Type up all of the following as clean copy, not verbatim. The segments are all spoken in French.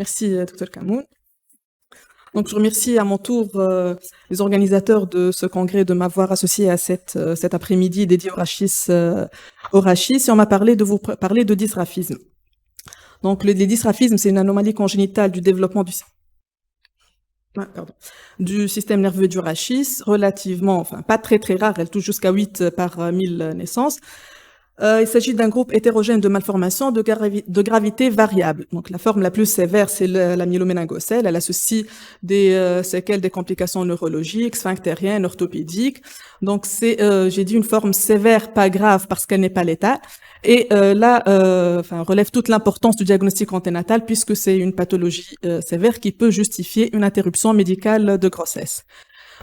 Merci, Dr Kamoun. Donc, je remercie à mon tour les organisateurs de ce congrès de m'avoir associé à cet après-midi dédié au rachis, et on m'a parlé de vous parler de dysgraphisme. Donc, les dysgraphismes, c'est une anomalie congénitale du développement du système nerveux du rachis, relativement, enfin, pas très rare, elle touche jusqu'à 8 par 1000 naissances. Il s'agit d'un groupe hétérogène de malformations de gravité variable. Donc, la forme la plus sévère, c'est la myéloméningocèle. Elle associe des séquelles, des complications neurologiques, sphinctériennes, orthopédiques. Donc, c'est, j'ai dit une forme sévère, pas grave, parce qu'elle n'est pas létale. Et relève toute l'importance du diagnostic anténatal, puisque c'est une pathologie sévère qui peut justifier une interruption médicale de grossesse.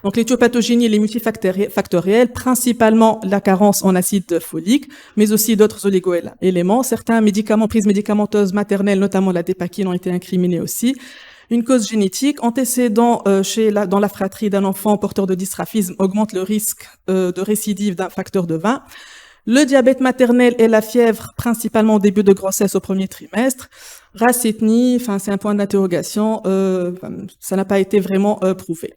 Donc, l'éthiopathogénie, elle est multifactorielle, principalement la carence en acide folique, mais aussi d'autres oligo-éléments. Certains prises médicamenteuses maternelles, notamment la dépakine, ont été incriminés aussi. Une cause génétique, antécédent dans la fratrie d'un enfant porteur de dysgraphisme augmente le risque de récidive d'un facteur de 20. Le diabète maternel et la fièvre, principalement au début de grossesse au premier trimestre. Race, ethnie, enfin, c'est un point d'interrogation, ça n'a pas été vraiment prouvé.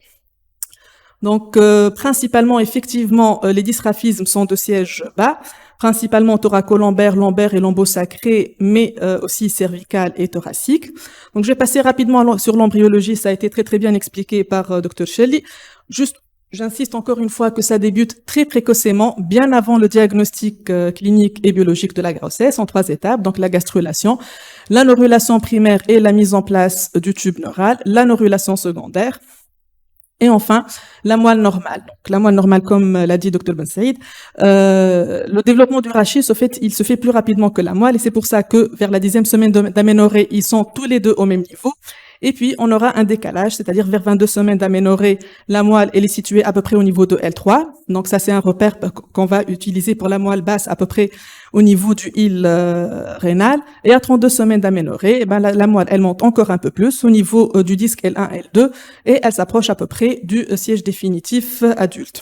Donc, principalement, effectivement, les dysgraphismes sont de siège bas, principalement thoracolombaire, lombaire et lombosacré, mais aussi cervical et thoracique. Donc, je vais passer rapidement sur l'embryologie, ça a été très bien expliqué par Dr Shelley. Juste, j'insiste encore une fois que ça débute très précocement, bien avant le diagnostic clinique et biologique de la grossesse, en 3 étapes, donc la gastrulation, l'anorulation primaire et la mise en place du tube neural, l'anorulation secondaire, et enfin, la moelle normale. Donc, la moelle normale, comme l'a dit Dr Ben Saïd, le développement du rachis, il se fait plus rapidement que la moelle, et c'est pour ça que vers la 10e semaine d'aménorrhée, ils sont tous les deux au même niveau. Et puis, on aura un décalage, c'est-à-dire vers 22 semaines d'aménorrhée, la moelle, elle est située à peu près au niveau de L3. Donc, ça, c'est un repère qu'on va utiliser pour la moelle basse à peu près au niveau du île rénal. Et à 32 semaines d'aménorrhée, la moelle, elle monte encore un peu plus au niveau du disque L1, L2, et elle s'approche à peu près du siège définitif adulte.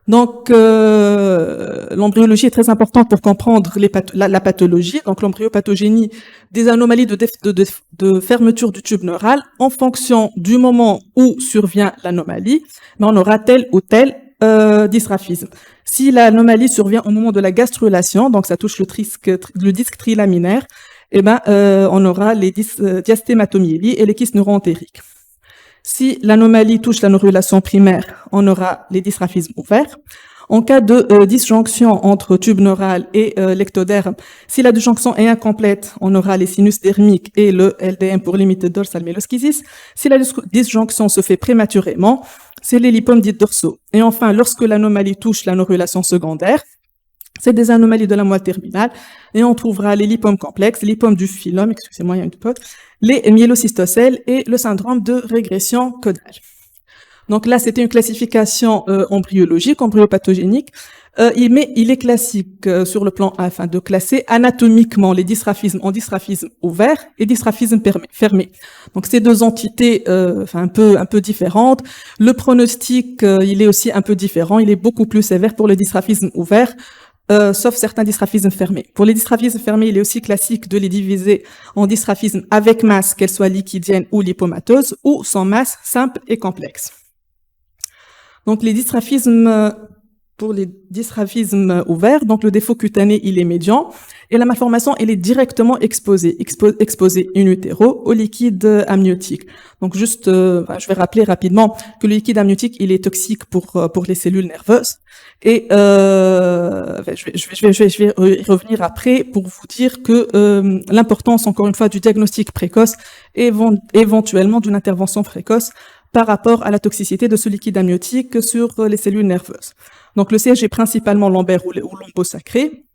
Donc, l'embryologie est très importante pour comprendre la pathologie. Donc, l'embryopathogénie, des anomalies de fermeture du tube neural en fonction du moment où survient l'anomalie, mais on aura tel ou tel dysgraphisme. Si l'anomalie survient au moment de la gastrulation, donc ça touche le disque trilaminaire, on aura les diastématomyélies et les kystes neuroentériques. Si l'anomalie touche la neurulation primaire, on aura les dysgraphismes ouverts. En cas de disjonction entre tube neural et l'ectoderme, si la disjonction est incomplète, on aura les sinus dermiques et le LDM pour limite dorsal myeloschisis. Si la disjonction se fait prématurément, c'est les lipomes dits dorsaux. Et enfin, lorsque l'anomalie touche la neurulation secondaire, c'est des anomalies de la moelle terminale, et on trouvera les lipomes complexes, les lipomes du phylum, excusez-moi, il y a une faute, les myélocystocèles et le syndrome de régression caudale. Donc là, c'était une classification embryologique, embryopathogénique, mais il est classique sur le plan afin de classer anatomiquement les dysgraphismes en dysgraphisme ouvert et dysgraphisme fermé. Donc ces deux entités un peu différentes. Le pronostic, il est aussi un peu différent, il est beaucoup plus sévère pour le dysgraphisme ouvert. Sauf certains dysgraphismes fermés. Pour les dysgraphismes fermés, il est aussi classique de les diviser en dysgraphismes avec masse, qu'elle soit liquidienne ou lipomateuse, ou sans masse, simple et complexe. Donc les dysgraphismes, pour les dysgraphismes ouverts, donc le défaut cutané, il est médian, et la malformation, elle est directement exposée in utero au liquide amniotique. Donc juste, je vais rappeler rapidement que le liquide amniotique, il est toxique pour les cellules nerveuses. Et je vais y revenir après pour vous dire que l'importance, encore une fois, du diagnostic précoce et éventuellement d'une intervention précoce par rapport à la toxicité de ce liquide amniotique sur les cellules nerveuses. Donc le siège est principalement lombaire ou lombosacré.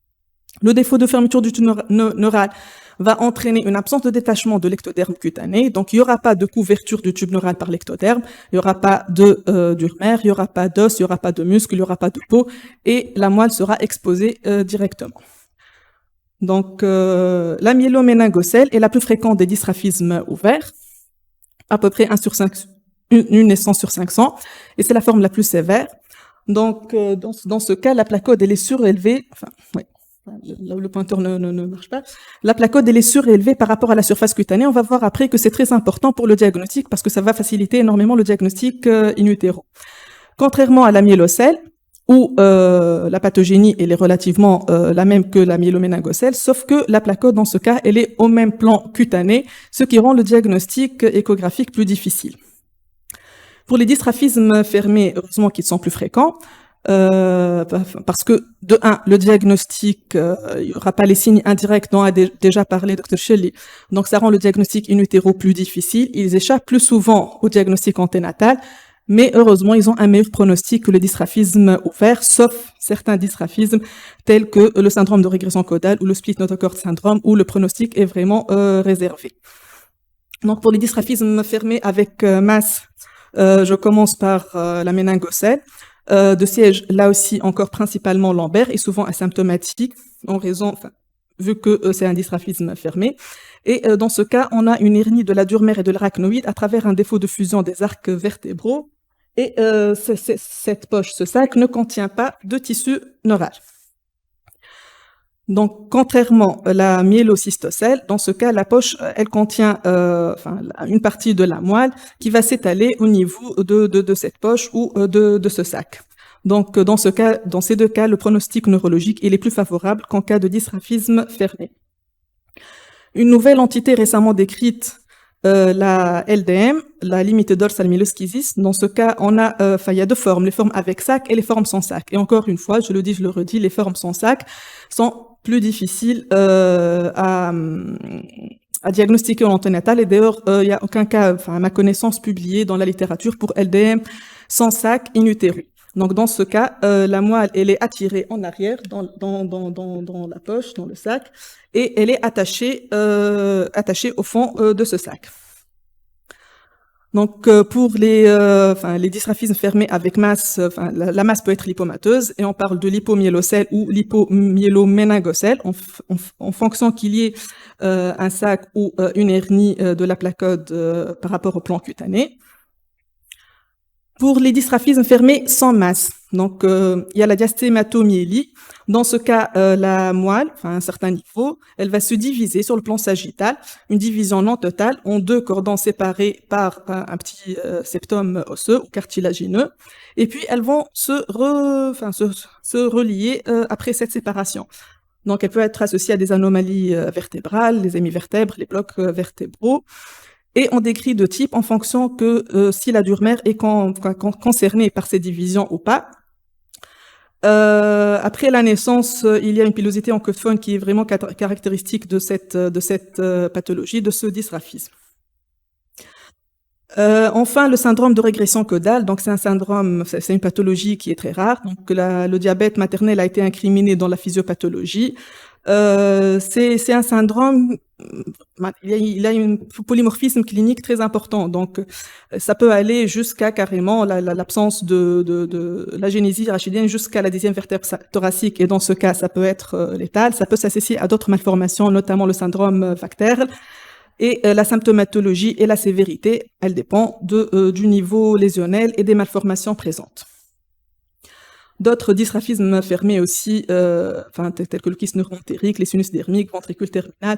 Le défaut de fermeture du tube neural va entraîner une absence de détachement de l'ectoderme cutané. Donc, il n'y aura pas de couverture du tube neural par l'ectoderme, il n'y aura pas d'urmère, il n'y aura pas d'os, il n'y aura pas de muscle, il n'y aura pas de peau, et la moelle sera exposée directement. Donc, la myéloméningocèle est la plus fréquente des dysgraphismes ouverts, à peu près une naissance sur 500, et c'est la forme la plus sévère. Donc, dans ce cas, la placode, elle est surélevée, là où le pointeur ne marche pas, la placode, elle est surélevée par rapport à la surface cutanée. On va voir après que c'est très important pour le diagnostic parce que ça va faciliter énormément le diagnostic in utero. Contrairement à la myélocèle, où la pathogénie elle est relativement la même que la myéloméningocèle, sauf que la placode, dans ce cas, elle est au même plan cutané, ce qui rend le diagnostic échographique plus difficile. Pour les dystrophismes fermés, heureusement qu'ils sont plus fréquents, parce que, de un, le diagnostic, il n'y aura pas les signes indirects dont a déjà parlé Dr. Shelley, donc ça rend le diagnostic in utero plus difficile. Ils échappent plus souvent au diagnostic anténatal, mais heureusement, ils ont un meilleur pronostic que le dystrophisme ouvert, sauf certains dystrophismes tels que le syndrome de régression caudale ou le split notochord syndrome, où le pronostic est vraiment réservé. Donc, pour les dystrophismes fermés avec masse, je commence par la méningocèle. De siège, là aussi, encore principalement lombaire et souvent asymptomatique, en raison, vu que c'est un dystrophisme fermé. Et dans ce cas, on a une hernie de la dure mère et de l'arachnoïde à travers un défaut de fusion des arcs vertébraux. Et cette poche, ce sac, ne contient pas de tissu neural. Donc, contrairement à la myélocystocèle, dans ce cas, la poche, elle contient une partie de la moelle qui va s'étaler au niveau de cette poche ou de ce sac. Donc, dans ces deux cas, le pronostic neurologique il est plus favorable qu'en cas de dystrophisme fermé. Une nouvelle entité récemment décrite, la LDM, la Limited Dorsal Myeloschisis. Dans ce cas, on a, il y a deux formes, les formes avec sac et les formes sans sac. Et encore une fois, je le dis, je le redis, les formes sans sac sont plus difficiles à diagnostiquer en anténatal. Et d'ailleurs, il n'y a aucun cas, à ma connaissance, publié dans la littérature pour LDM sans sac in utero. Donc, dans ce cas, la moelle, elle est attirée en arrière dans la poche, dans le sac, et elle est attachée au fond de ce sac. Donc, pour les dystrophismes fermés avec masse, la masse peut être lipomateuse, et on parle de lipomyélocèle ou lipomyéloméningocèle, en fonction qu'il y ait un sac ou une hernie de la placode par rapport au plan cutané. Pour les dystrophismes fermés sans masse, donc il y a la diastématomyélie. Dans ce cas, la moelle, à un certain niveau, elle va se diviser sur le plan sagittal, une division non totale en deux cordons séparés par un petit septum osseux ou cartilagineux, et puis elles vont se relier après cette séparation. Donc elle peut être associée à des anomalies vertébrales, les hémivertèbres, les blocs vertébraux. Et on décrit deux types en fonction que si la dure mère est concernée par ces divisions ou pas. Après la naissance, il y a une pilosité en queue de faune qui est vraiment caractéristique de cette pathologie, de ce dystrophisme. Enfin, le syndrome de régression caudale, donc c'est un syndrome, c'est une pathologie qui est très rare. Donc le diabète maternel a été incriminé dans la physiopathologie. C'est un syndrome, il a un polymorphisme clinique très important, donc ça peut aller jusqu'à carrément l'absence de la génésie rachidienne jusqu'à la 10e vertèbre thoracique, et dans ce cas, ça peut être létal. Ça peut s'associer à d'autres malformations, notamment le syndrome Vacterl. Et la symptomatologie et la sévérité, elle dépend du niveau lésionnel et des malformations présentes. D'autres dystrophismes fermés aussi, tels que le kyste neuroentérique, les sinus dermiques, ventricule terminal,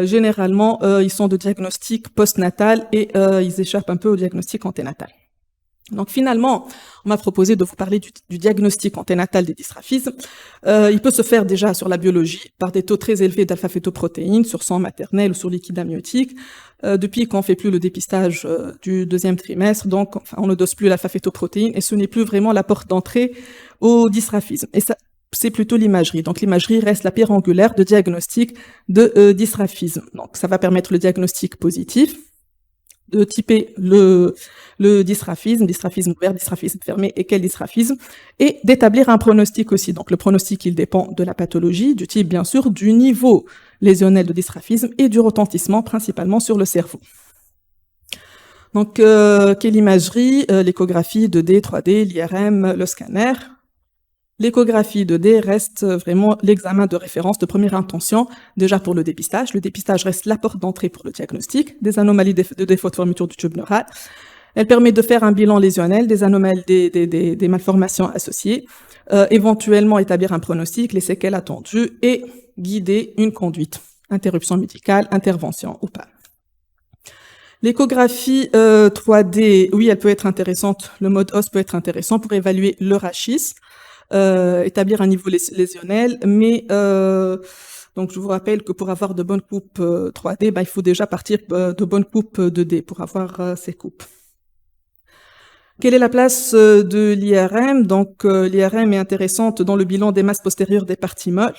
généralement, ils sont de diagnostic postnatal et ils échappent un peu au diagnostic anténatal. Donc finalement, on m'a proposé de vous parler du diagnostic anténatal des dystrophismes. Il peut se faire déjà sur la biologie, par des taux très élevés d'alpha-fétoprotéines, sur sang maternel ou sur liquide amniotique. Depuis qu'on ne fait plus le dépistage du deuxième trimestre, donc on ne dose plus l'alpha-fétoprotéine, et ce n'est plus vraiment la porte d'entrée au dystrophisme. Et ça, c'est plutôt l'imagerie. Donc l'imagerie reste la pierre angulaire de diagnostic de dystrophisme. Donc ça va permettre le diagnostic positif, de typer le dystrophisme ouvert, dystrophisme fermé et quel dystrophisme, et d'établir un pronostic aussi. Donc le pronostic, il dépend de la pathologie, du type bien sûr, du niveau lésionnel de dystrophisme et du retentissement principalement sur le cerveau. Donc quelle imagerie? L'échographie 2D, 3D, l'IRM, le scanner. L'échographie 2D reste vraiment l'examen de référence de première intention, déjà pour le dépistage. Le dépistage reste la porte d'entrée pour le diagnostic des anomalies de défaut de fermeture du tube neural. Elle permet de faire un bilan lésionnel des anomalies, des malformations associées, éventuellement établir un pronostic, les séquelles attendues et guider une conduite, interruption médicale, intervention ou pas. L'échographie 3D, oui, elle peut être intéressante. Le mode os peut être intéressant pour évaluer le rachis, établir un niveau lésionnel, mais donc je vous rappelle que pour avoir de bonnes coupes 3D, il faut déjà partir de bonnes coupes 2D pour avoir ces coupes. Quelle est la place de l'IRM? Donc l'IRM est intéressante dans le bilan des masses postérieures des parties molles,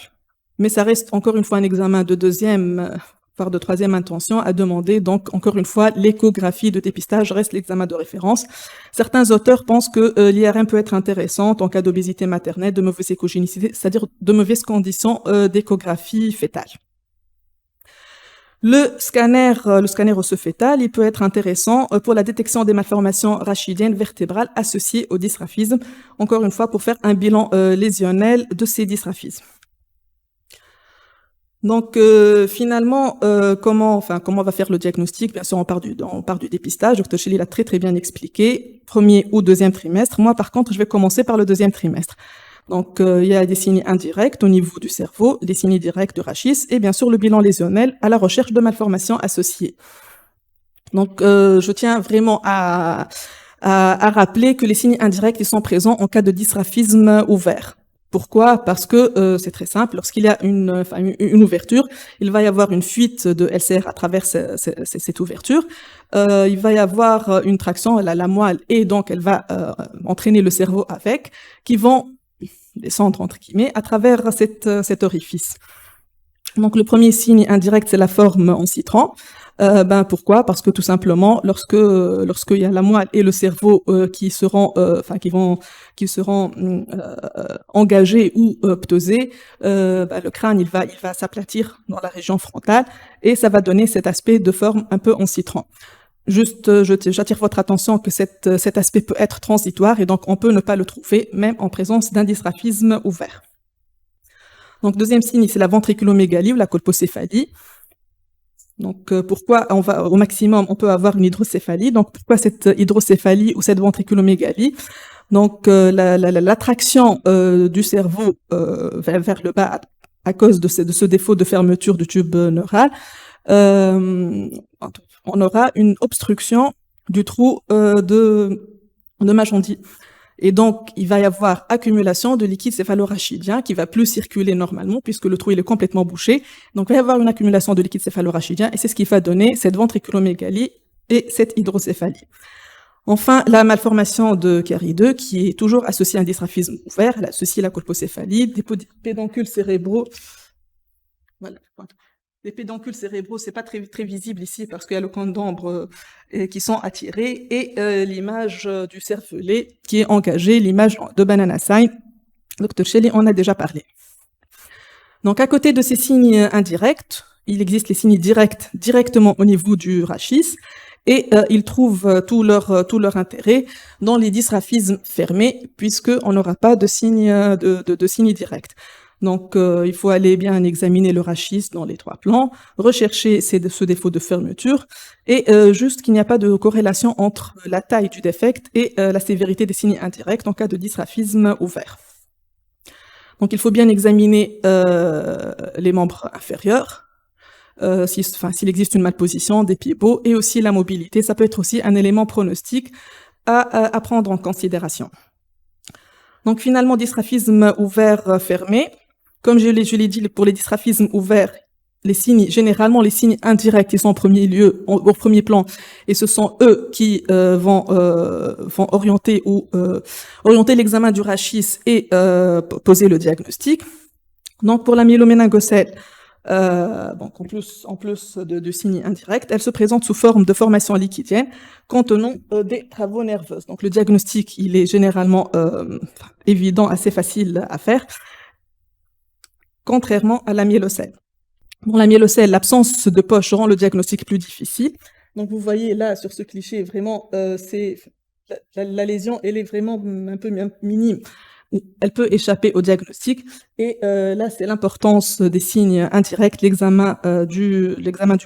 mais ça reste encore une fois un examen de deuxième voire de troisième intention à demander. Donc, encore une fois, l'échographie de dépistage reste l'examen de référence. Certains auteurs pensent que l'IRM peut être intéressante en cas d'obésité maternelle, de mauvaise échogénicité, c'est-à-dire de mauvaises conditions d'échographie fétale. Le scanner osseux-fœtal, il peut être intéressant pour la détection des malformations rachidiennes vertébrales associées au dysraphisme, encore une fois pour faire un bilan lésionnel de ces dysraphismes. Donc finalement, comment on va faire le diagnostic? Bien sûr, on part du dépistage. Dr. Chelly l'a très bien expliqué, premier ou deuxième trimestre. Moi, par contre, je vais commencer par le deuxième trimestre. Donc il y a des signes indirects au niveau du cerveau, des signes directs de rachis et bien sûr le bilan lésionnel à la recherche de malformations associées. Donc je tiens vraiment à rappeler que les signes indirects ils sont présents en cas de dysraphisme ouvert. Pourquoi? Parce que c'est très simple. Lorsqu'il y a une ouverture, il va y avoir une fuite de LCR à travers cette ouverture. Il va y avoir une traction, la moelle, et donc elle va entraîner le cerveau avec, qui vont descendre entre guillemets à travers cet orifice. Donc le premier signe indirect, c'est la forme en citron. Pourquoi? Parce que tout simplement, lorsqu'il y a la moelle et le cerveau qui seront engagés ou ptosés, le crâne il va s'aplatir dans la région frontale et ça va donner cet aspect de forme un peu en citron. Juste, j'attire votre attention que cet aspect peut être transitoire et donc on peut ne pas le trouver même en présence d'un dysraphisme ouvert. Donc deuxième signe, c'est la ventriculomégalie ou la colpocéphalie. Donc pourquoi au maximum on peut avoir une hydrocéphalie? Donc pourquoi cette hydrocéphalie ou cette ventriculomégalie? Donc l'attraction du cerveau vers le bas à cause de ce défaut de fermeture du tube neural, on aura une obstruction du trou de Magendie. Et donc, il va y avoir accumulation de liquide céphalorachidien qui va plus circuler normalement puisque le trou il est complètement bouché. Donc, il va y avoir une accumulation de liquide céphalorachidien et c'est ce qui va donner cette ventriculomégalie et cette hydrocéphalie. Enfin, la malformation de Chiari 2 qui est toujours associée à un dysraphisme ouvert, elle associe la colpocéphalie, des pédoncules cérébraux. Voilà. Les pédoncules cérébraux, c'est pas très visible ici parce qu'il y a le cône d'ombre qui sont attirés et l'image du cervelet qui est engagée, l'image de banana sign. Dr. Chelly en a déjà parlé. Donc à côté de ces signes indirects, il existe les signes directs directement au niveau du rachis et ils trouvent tout leur intérêt dans les dysraphismes fermés puisqu'on n'aura pas de signes de signes directs. Donc, il faut aller bien examiner le rachis dans les trois plans, rechercher ce défaut de fermeture, et juste qu'il n'y a pas de corrélation entre la taille du défect et la sévérité des signes indirects en cas de dysraphisme ouvert. Donc, il faut bien examiner les membres inférieurs, s'il existe une malposition des pieds beaux, et aussi la mobilité. Ça peut être aussi un élément pronostic à prendre en considération. Donc, finalement, dysraphisme ouvert fermé. Comme je l'ai dit, pour les dysraphismes ouverts, généralement les signes indirects, ils sont au premier plan, et ce sont eux qui vont orienter l'examen du rachis et poser le diagnostic. Donc pour la myéloméningocèle, en plus de signes indirects, elle se présente sous forme de formation liquidienne contenant des travaux nerveuses. Donc le diagnostic, il est généralement évident, assez facile à faire, contrairement à la myélocèle. Pour la myélocèle, l'absence de poche rend le diagnostic plus difficile. Donc vous voyez là, sur ce cliché, vraiment, la lésion, elle est vraiment un peu minime. elle peut échapper au diagnostic. Et là, c'est l'importance des signes indirects, l'examen du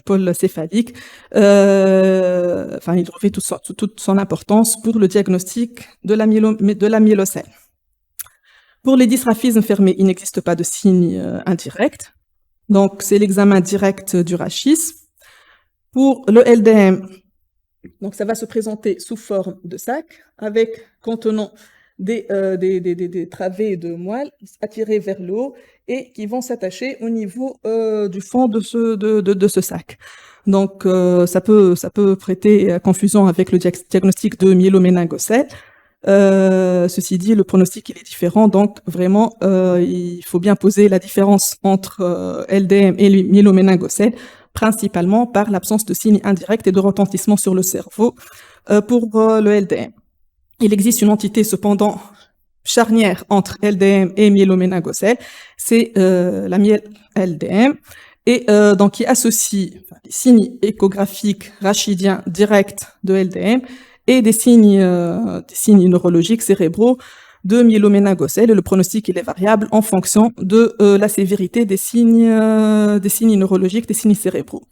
pôle céphalique. Il revêt toute son importance pour le diagnostic de la myélocèle. Pour les dysgraphismes fermés, il n'existe pas de signe indirect. Donc, c'est l'examen direct du rachis. Pour le LDM, donc ça va se présenter sous forme de sac, contenant des travées de moelle attirées vers le haut et qui vont s'attacher au niveau du fond de ce sac. Donc, ça peut prêter à confusion avec le diagnostic de myéloméningocèle. Ceci dit, le pronostic il est différent, donc vraiment il faut bien poser la différence entre LDM et myéloméningocèle, principalement par l'absence de signes indirects et de retentissement sur le cerveau pour le LDM. Il existe une entité cependant charnière entre LDM et myéloméningocèle, c'est la myel-LDM, et donc qui associe les signes échographiques rachidiens directs de LDM et des signes neurologiques cérébraux de myéloméningocèle. Et le pronostic il est variable en fonction de la sévérité des signes neurologiques, des signes cérébraux.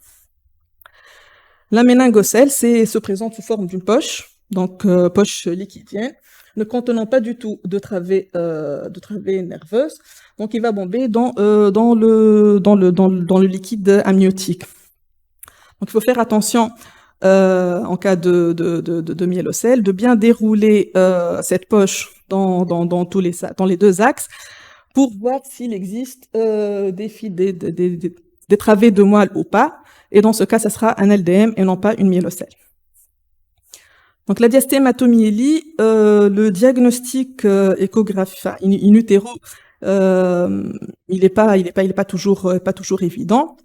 La méningocèle se présente sous forme d'une poche, donc poche liquidienne, ne contenant pas du tout de travée nerveuse. Donc il va bomber dans le liquide amniotique. Donc il faut faire attention en cas de myélocèle, de bien dérouler cette poche dans les deux axes pour voir s'il existe des travées de moelle ou pas. Et dans ce cas, ça sera un LDM et non pas une myélocèle. Donc la diastématomyélie, le diagnostic échographique in utero, il est pas toujours évident.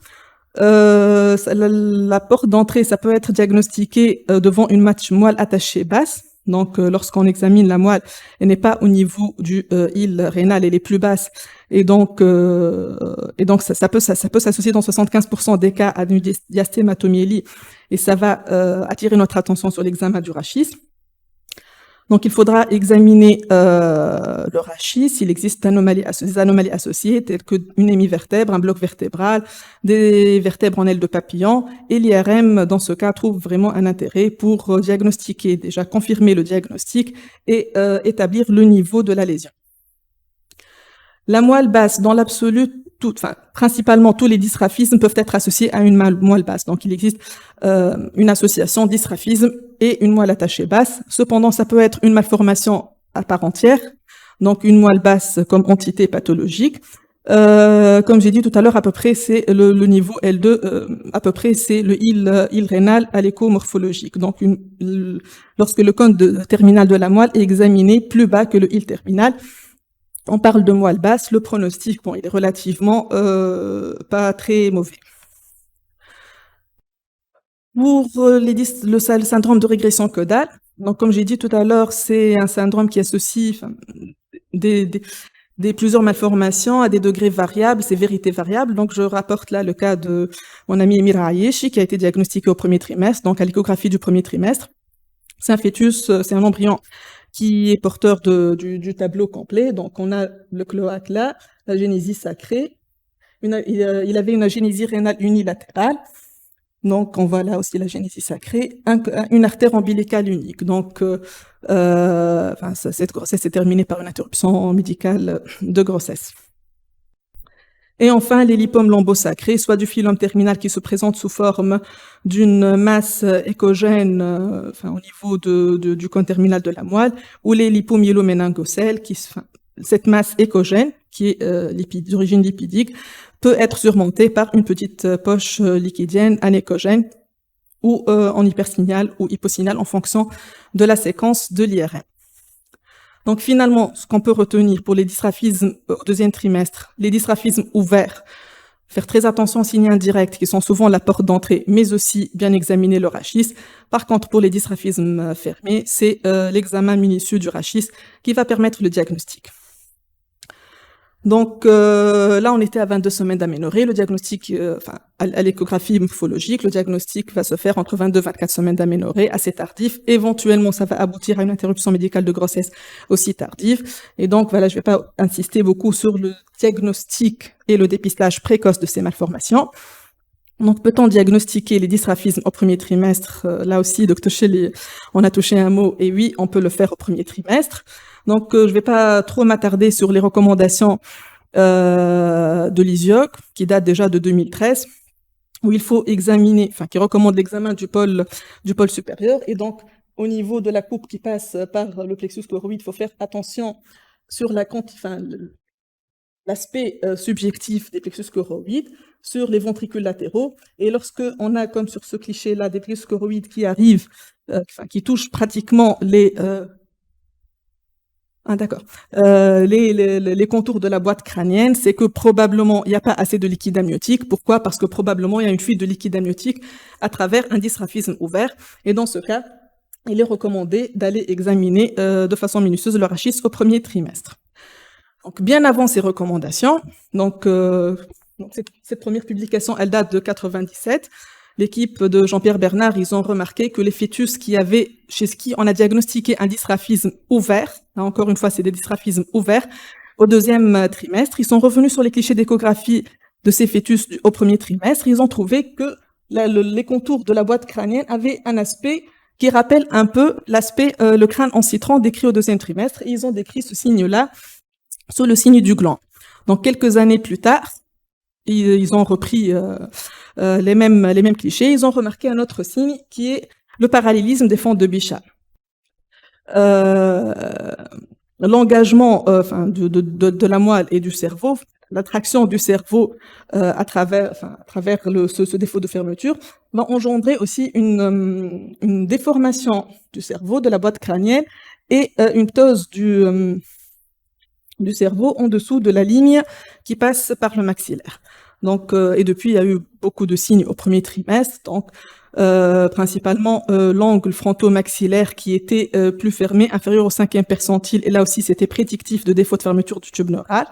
La porte d'entrée, ça peut être diagnostiqué devant une moelle attachée basse. Donc, lorsqu'on examine la moelle, elle n'est pas au niveau du île rénal, elle est plus basse. Et donc ça peut s'associer dans 75% des cas à une diastématomyélie. Et ça va attirer notre attention sur l'examen du rachis. Donc, il faudra examiner le rachis, s'il existe des anomalies associées, telles qu'une hémivertèbre, un bloc vertébral, des vertèbres en aile de papillon. Et l'IRM, dans ce cas, trouve vraiment un intérêt pour diagnostiquer, déjà confirmer le diagnostic et établir le niveau de la lésion. La moelle basse, dans l'absolu, principalement tous les dysgraphismes peuvent être associés à une moelle basse. Donc, il existe une association dysgraphisme et une moelle attachée basse. Cependant, ça peut être une malformation à part entière, donc une moelle basse comme entité pathologique. Comme j'ai dit tout à l'heure, à peu près, c'est le niveau L2, à peu près, c'est le île rénal à l'écho morphologique. Donc, lorsque le cône terminal de la moelle est examiné plus bas que le île terminal, on parle de moelle basse. Le pronostic, il est relativement pas très mauvais. Pour le syndrome de régression caudale, donc comme j'ai dit tout à l'heure, c'est un syndrome qui associe plusieurs malformations à des degrés variables, sévérité variable. Donc je rapporte là le cas de mon ami Emira Ayeshi qui a été diagnostiqué au premier trimestre, donc à l'échographie du premier trimestre. C'est un fœtus, c'est un embryon qui est porteur du tableau complet. Donc, on a le cloaque là, la génésie sacrée. Il avait une agénésie rénale unilatérale. Donc, on voit là aussi la génésie sacrée. Une artère ombilicale unique. Donc, cette grossesse est terminée par une interruption médicale de grossesse. Et enfin, les lipomes lombosacrés, soit du phylum terminal qui se présente sous forme d'une masse échogène au niveau du cône terminal de la moelle, ou les lipomyéloméningocèles, cette masse échogène, qui est d'origine lipidique, peut être surmontée par une petite poche liquidienne anéchogène, ou en hypersignal ou hyposignal en fonction de la séquence de l'IRM. Donc finalement, ce qu'on peut retenir pour les dysgraphismes au deuxième trimestre, les dysgraphismes ouverts, faire très attention aux signes indirects qui sont souvent la porte d'entrée, mais aussi bien examiner le rachis. Par contre, pour les dysgraphismes fermés, c'est l'examen minutieux du rachis qui va permettre le diagnostic. Donc là, on était à 22 semaines d'aménorrhée. Le diagnostic, à l'échographie morphologique, le diagnostic va se faire entre 22 et 24 semaines d'aménorrhée, assez tardif. Éventuellement, ça va aboutir à une interruption médicale de grossesse aussi tardive. Et donc, voilà, je vais pas insister beaucoup sur le diagnostic et le dépistage précoce de ces malformations. Donc, peut-on diagnostiquer les dystrophismes au premier trimestre? Là aussi, Dr. Shelley, on a touché un mot, et oui, on peut le faire au premier trimestre. Donc, je vais pas trop m'attarder sur les recommandations de l'ISIOC, qui date déjà de 2013, où il faut examiner, qui recommande l'examen du pôle supérieur. Et donc, au niveau de la coupe qui passe par le plexus choroïde, il faut faire attention sur l'aspect subjectif des plexus choroïdes, sur les ventricules latéraux. Et lorsque on a, comme sur ce cliché-là, des plexus choroïdes qui arrivent, qui touchent pratiquement les contours de la boîte crânienne, c'est que probablement il n'y a pas assez de liquide amniotique. Pourquoi? Parce que probablement il y a une fuite de liquide amniotique à travers un dystrophisme ouvert. Et dans ce cas, il est recommandé d'aller examiner de façon minutieuse le rachis au premier trimestre. Donc, bien avant ces recommandations, cette première publication, elle date de 97. L'équipe de Jean-Pierre Bernard, ils ont remarqué que les fœtus chez qui on a diagnostiqué un dystrophisme ouvert, là encore une fois, c'est des dystrophismes ouverts, au deuxième trimestre, ils sont revenus sur les clichés d'échographie de ces fœtus au premier trimestre. Ils ont trouvé que les contours de la boîte crânienne avaient un aspect qui rappelle un peu l'aspect, le crâne en citron décrit au deuxième trimestre. Et ils ont décrit ce signe-là sous le signe du gland. Donc, quelques années plus tard, ils ont repris les mêmes clichés. Ils ont remarqué un autre signe qui est le parallélisme des fentes de Bichat. L'engagement de la moelle et du cerveau, l'attraction du cerveau à travers ce défaut de fermeture, va engendrer aussi une déformation du cerveau, de la boîte crânienne, et une ptose du cerveau en dessous de la ligne qui passe par le maxillaire. Donc, et depuis, il y a eu beaucoup de signes au premier trimestre, donc principalement l'angle fronto-maxillaire qui était plus fermé, inférieur au 5e percentile, et là aussi c'était prédictif de défaut de fermeture du tube neural.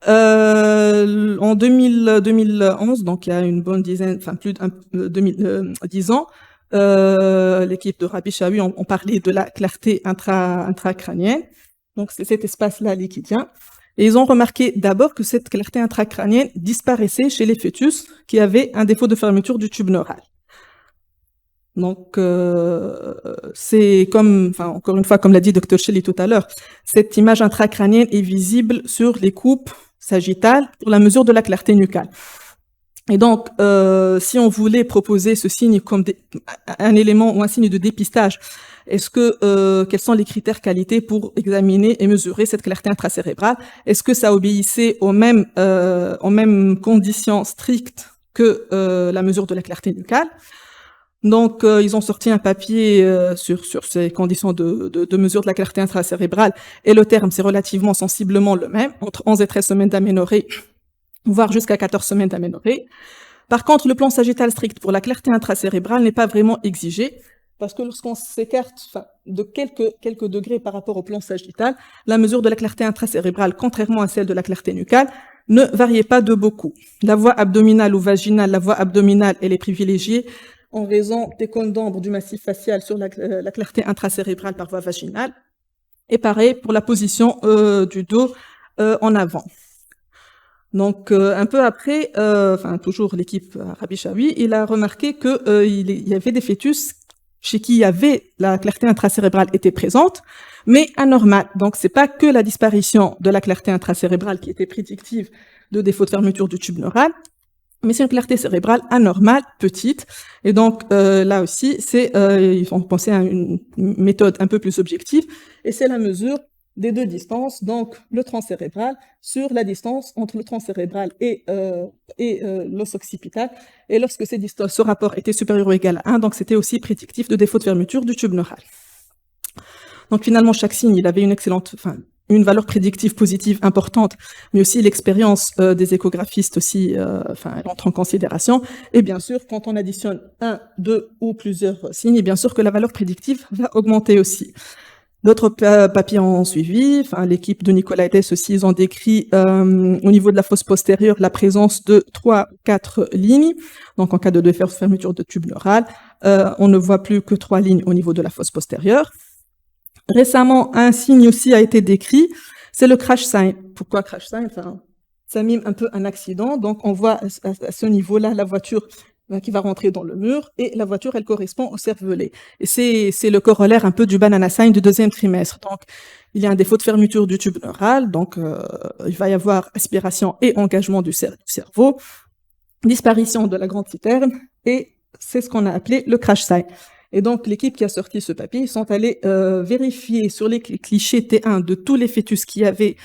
En 2011, donc il y a une bonne dizaine, plus de 10 ans, l'équipe de Rabi Chaoui ont parlé de la clarté intracrânienne, donc c'est cet espace-là liquidien. Et ils ont remarqué d'abord que cette clarté intracrânienne disparaissait chez les fœtus qui avaient un défaut de fermeture du tube neural. Donc, c'est comme, encore une fois, comme l'a dit Dr. Shelley tout à l'heure, cette image intracrânienne est visible sur les coupes sagittales pour la mesure de la clarté nucale. Et donc, si on voulait proposer ce signe comme un élément ou un signe de dépistage, quels sont les critères qualité pour examiner et mesurer cette clarté intracérébrale? Est-ce que ça obéissait aux mêmes conditions strictes que la mesure de la clarté nucale? Donc, ils ont sorti un papier sur ces conditions de mesure de la clarté intracérébrale, et le terme, c'est relativement sensiblement le même, entre 11 et 13 semaines d'aménorrhée, voire jusqu'à 14 semaines d'aménorrhée. Par contre, le plan sagittal strict pour la clarté intracérébrale n'est pas vraiment exigé, parce que lorsqu'on s'écarte de quelques degrés par rapport au plan sagittal, la mesure de la clarté intracérébrale, contrairement à celle de la clarté nucale, ne variait pas de beaucoup. La voie abdominale ou vaginale, la voie abdominale, elle est privilégiée en raison des cônes d'ombre du massif facial sur la clarté intracérébrale par voie vaginale. Et pareil pour la position du dos en avant. Donc, un peu après, toujours l'équipe Rabi Chaoui, il a remarqué qu'il y avait des fœtus chez qui il y avait la clarté intracérébrale était présente, mais anormale. Donc, c'est pas que la disparition de la clarté intracérébrale qui était prédictive de défaut de fermeture du tube neural, mais c'est une clarté cérébrale anormale, petite. Et donc, là aussi, ils ont pensé à une méthode un peu plus objective, et c'est la mesure des deux distances, donc le tronc cérébral sur la distance entre le tronc cérébral et l'os occipital. Et lorsque ce rapport était supérieur ou égal à 1, donc c'était aussi prédictif de défaut de fermeture du tube neural. Donc finalement, chaque signe, il avait une valeur prédictive positive importante, mais aussi l'expérience des échographistes aussi, elle entre en considération. Et bien sûr, quand on additionne un, deux ou plusieurs signes, bien sûr que la valeur prédictive va augmenter aussi. D'autres papiers ont suivi. Enfin, l'équipe de Nicolaides aussi, ils ont décrit au niveau de la fosse postérieure la présence de 3 ou 4 lignes. Donc, en cas de fermeture de tube neural, on ne voit plus que 3 lignes au niveau de la fosse postérieure. Récemment, un signe aussi a été décrit, c'est le crash sign. Pourquoi crash sign? Enfin, ça mime un peu un accident. Donc, on voit à ce niveau-là la voiture qui va rentrer dans le mur, et la voiture, elle correspond au cervelet. Et c'est le corollaire un peu du banana sign du deuxième trimestre. Donc, il y a un défaut de fermeture du tube neural, donc il va y avoir aspiration et engagement du cerveau, disparition de la grande citerne, et c'est ce qu'on a appelé le crash sign. Et donc, l'équipe qui a sorti ce papier, ils sont allés vérifier sur les clichés T1 de tous les fœtus qui avaient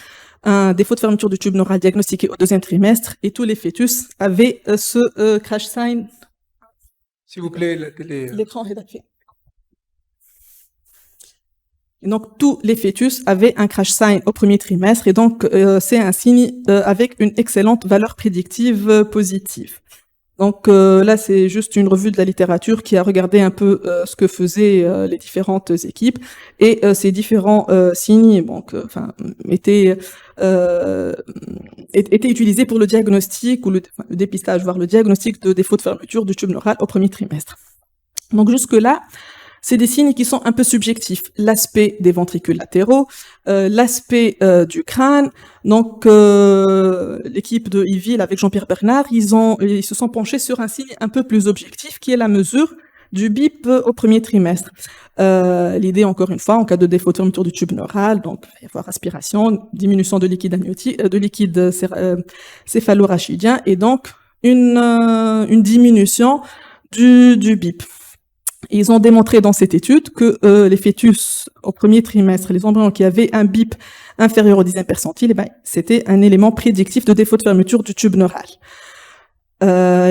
un défaut de fermeture du tube neural diagnostiqué au deuxième trimestre, et tous les fœtus avaient ce crash sign. S'il vous plaît, l'écran rédacté. Et donc, tous les fœtus avaient un crash sign au premier trimestre, et donc c'est un signe avec une excellente valeur prédictive positive. Donc là, c'est juste une revue de la littérature qui a regardé un peu ce que faisaient les différentes équipes, et ces différents signes étaient utilisés pour le diagnostic ou le dépistage, voire le diagnostic de défaut de fermeture du tube neural au premier trimestre. Donc jusque-là, c'est des signes qui sont un peu subjectifs. L'aspect des ventricules latéraux, l'aspect du crâne. Donc, l'équipe de Yville avec Jean-Pierre Bernard, ils se sont penchés sur un signe un peu plus objectif, qui est la mesure du BIP au premier trimestre. L'idée, encore une fois, en cas de défaut de fermeture du tube neural, donc il va y avoir aspiration, diminution de liquide amniotique, de liquide céphalorachidien, et donc une diminution du BIP. Ils ont démontré dans cette étude que les fœtus au premier trimestre, les embryons qui avaient un BIP inférieur au 10e percentile, c'était un élément prédictif de défaut de fermeture du tube neural.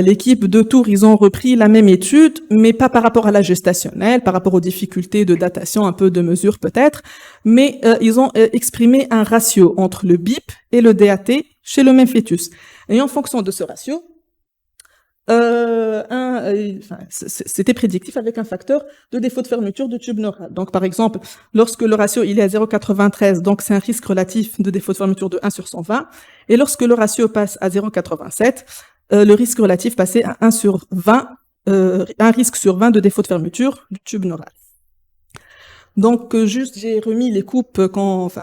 L'équipe de Tours, ils ont repris la même étude, mais pas par rapport à la gestationnelle, par rapport aux difficultés de datation, un peu de mesure peut-être, mais ils ont exprimé un ratio entre le BIP et le DAT chez le même fœtus. Et en fonction de ce ratio, c'était prédictif avec un facteur de défaut de fermeture du tube neural. Donc, par exemple, lorsque le ratio il est à 0,93, donc c'est un risque relatif de défaut de fermeture de 1 sur 120, et lorsque le ratio passe à 0,87, le risque relatif passait à 1 sur 20, un risque sur 20 de défaut de fermeture du tube neural. Donc, juste, j'ai remis les coupes,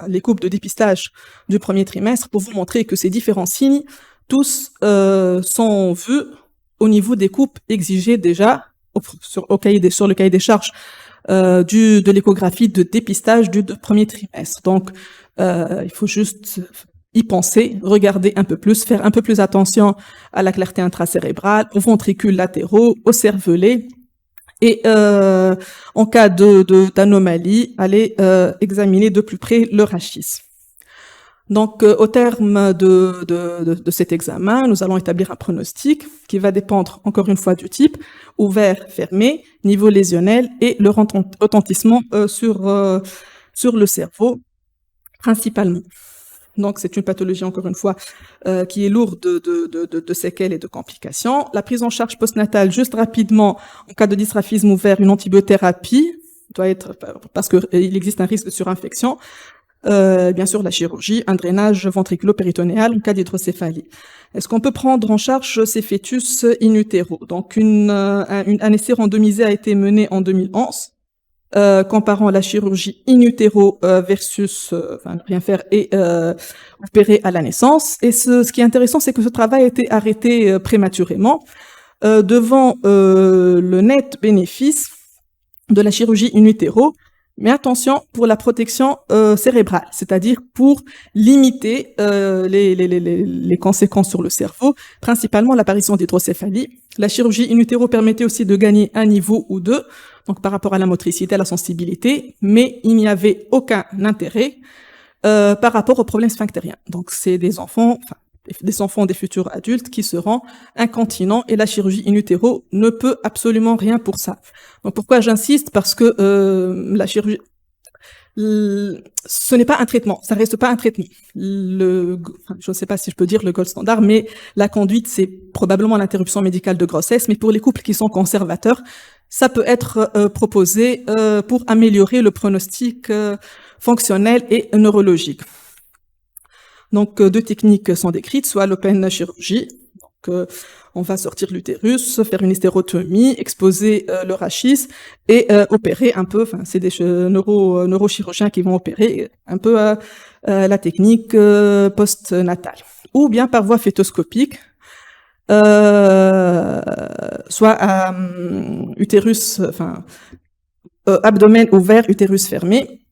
les coupes de dépistage du premier trimestre pour vous montrer que ces différents signes, tous sont vus au niveau des coupes exigées déjà sur le cahier des charges de l'échographie de dépistage du premier trimestre. Donc, il faut juste y penser, regarder un peu plus, faire un peu plus attention à la clarté intracérébrale, aux ventricules latéraux, au cervelet, et en cas d'anomalie, aller examiner de plus près le rachis. Donc, au terme de cet examen, nous allons établir un pronostic qui va dépendre, encore une fois, du type, ouvert, fermé, niveau lésionnel et le retentissement sur le cerveau, principalement. Donc, c'est une pathologie, encore une fois, qui est lourde de séquelles et de complications. La prise en charge postnatale, juste rapidement, en cas de dysgraphisme ouvert, une antibiothérapie doit être, parce qu'il existe un risque de surinfection. Bien sûr, la chirurgie, un drainage ventriculo-péritonéal en cas d'hydrocéphalie. Est-ce qu'on peut prendre en charge ces fœtus in utero? Donc, un essai randomisé a été mené en 2011, comparant la chirurgie in utero versus ne rien faire et opérer à la naissance. Et ce qui est intéressant, c'est que ce travail a été arrêté prématurément devant le net bénéfice de la chirurgie in utero. Mais attention pour la protection cérébrale, c'est-à-dire pour limiter les conséquences sur le cerveau, principalement l'apparition d'hydrocéphalie. La chirurgie in utero permettait aussi de gagner un niveau ou deux, donc par rapport à la motricité, à la sensibilité, mais il n'y avait aucun intérêt par rapport aux problèmes sphinctériens. Donc c'est des enfants des futurs adultes qui seront incontinents, et la chirurgie in utero ne peut absolument rien pour ça. Donc pourquoi j'insiste? Parce que ce n'est pas un traitement, ça reste pas un traitement. Je ne sais pas si je peux dire le gold standard, mais la conduite, c'est probablement l'interruption médicale de grossesse, mais pour les couples qui sont conservateurs, ça peut être proposé pour améliorer le pronostic fonctionnel et neurologique. Donc, deux techniques sont décrites, soit l'open chirurgie, donc on va sortir l'utérus, faire une hystérotomie, exposer le rachis et opérer un peu, enfin c'est des neurochirurgiens qui vont opérer un peu la technique post-natale. Ou bien par voie fétoscopique, soit utérus, enfin abdomen ouvert, utérus fermé.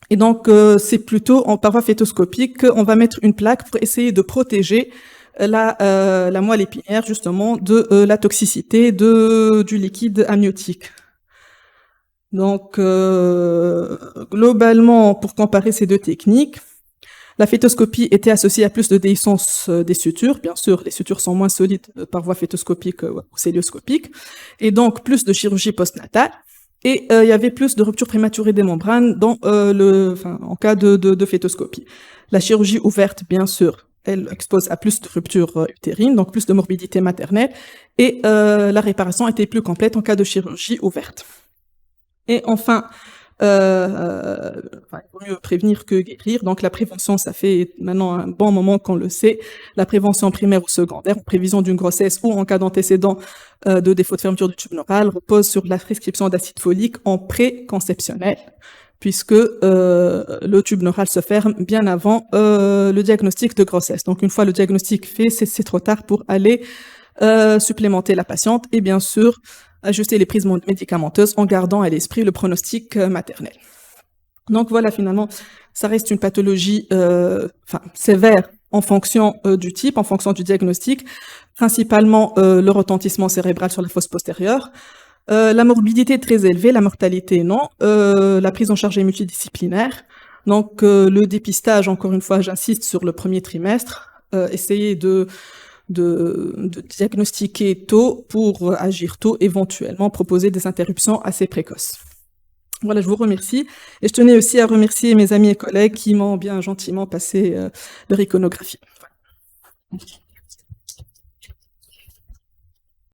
Et donc, c'est plutôt par voie fétoscopique qu'on va mettre une plaque pour essayer de protéger la moelle épinière, justement, de la toxicité du liquide amniotique. Donc, globalement, pour comparer ces deux techniques, la fétoscopie était associée à plus de déhiscence des sutures. Bien sûr, les sutures sont moins solides par voie fétoscopique ou célioscopique. Et donc, plus de chirurgie postnatale. Et il y avait plus de rupture prématurée des membranes en cas de fétoscopie. La chirurgie ouverte, bien sûr, elle expose à plus de ruptures utérines, donc plus de morbidité maternelle. Et la réparation était plus complète en cas de chirurgie ouverte. Et enfin, il vaut mieux prévenir que guérir. Donc la prévention, ça fait maintenant un bon moment qu'on le sait. La prévention primaire ou secondaire, en prévision d'une grossesse ou en cas d'antécédent de défaut de fermeture du tube neural, repose sur la prescription d'acide folique en pré-conceptionnel, puisque le tube neural se ferme bien avant le diagnostic de grossesse. Donc une fois le diagnostic fait, c'est trop tard pour aller supplémenter la patiente et bien sûr ajuster les prises médicamenteuses en gardant à l'esprit le pronostic maternel. Donc voilà, finalement, ça reste une pathologie sévère en fonction du type, en fonction du diagnostic, principalement le retentissement cérébral sur la fosse postérieure. La morbidité est très élevée, la mortalité non, la prise en charge est multidisciplinaire. Donc le dépistage, encore une fois, j'insiste sur le premier trimestre, essayer de diagnostiquer tôt pour agir tôt, éventuellement proposer des interruptions assez précoces. Voilà, je vous remercie. Et je tenais aussi à remercier mes amis et collègues qui m'ont bien gentiment passé leur iconographie. Voilà.